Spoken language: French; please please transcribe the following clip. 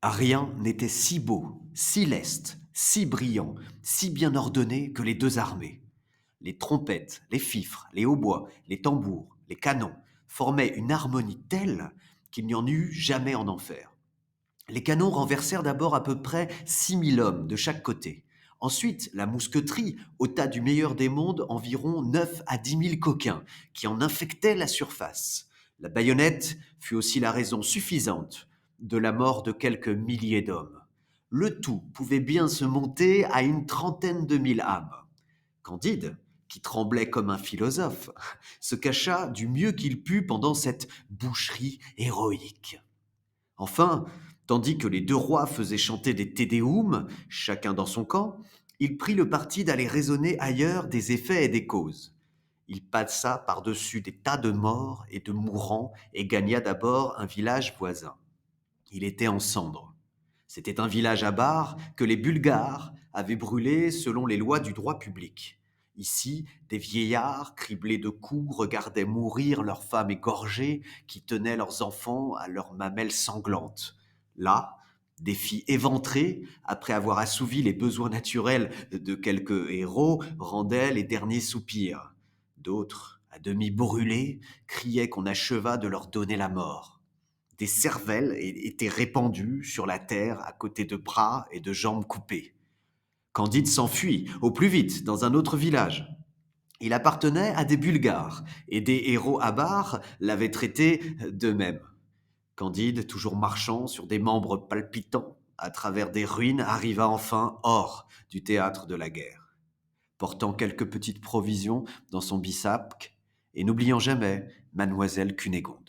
Rien n'était si beau, si leste, si brillant, si bien ordonné que les deux armées. Les trompettes, les fifres, les hautbois, les tambours, les canons formaient une harmonie telle qu'il n'y en eut jamais en enfer. Les canons renversèrent d'abord à peu près 6 000 hommes de chaque côté. Ensuite, la mousqueterie ôta du meilleur des mondes environ 9 à 10 000 coquins qui en infectaient la surface. La baïonnette fut aussi la raison suffisante de la mort de quelques milliers d'hommes. Le tout pouvait bien se monter à une trentaine de mille âmes. Candide, qui tremblait comme un philosophe, se cacha du mieux qu'il put pendant cette boucherie héroïque. Enfin, tandis que les deux rois faisaient chanter des Te Deum, chacun dans son camp, il prit le parti d'aller raisonner ailleurs des effets et des causes. Il passa par-dessus des tas de morts et de mourants et gagna d'abord un village voisin. Il était en cendres. C'était un village à Bar que les Bulgares avaient brûlé selon les lois du droit public. Ici, des vieillards, criblés de coups, regardaient mourir leurs femmes égorgées qui tenaient leurs enfants à leurs mamelles sanglantes. Là, des filles éventrées, après avoir assouvi les besoins naturels de quelques héros, rendaient les derniers soupirs. D'autres, à demi brûlés, criaient qu'on achevât de leur donner la mort. Des cervelles étaient répandues sur la terre à côté de bras et de jambes coupées. Candide s'enfuit, au plus vite, dans un autre village. Il appartenait à des Bulgares, et des héros avares l'avaient traité d'eux-mêmes. Candide, toujours marchant sur des membres palpitants, à travers des ruines, arriva enfin hors du théâtre de la guerre, portant quelques petites provisions dans son bissac, et n'oubliant jamais mademoiselle Cunégonde.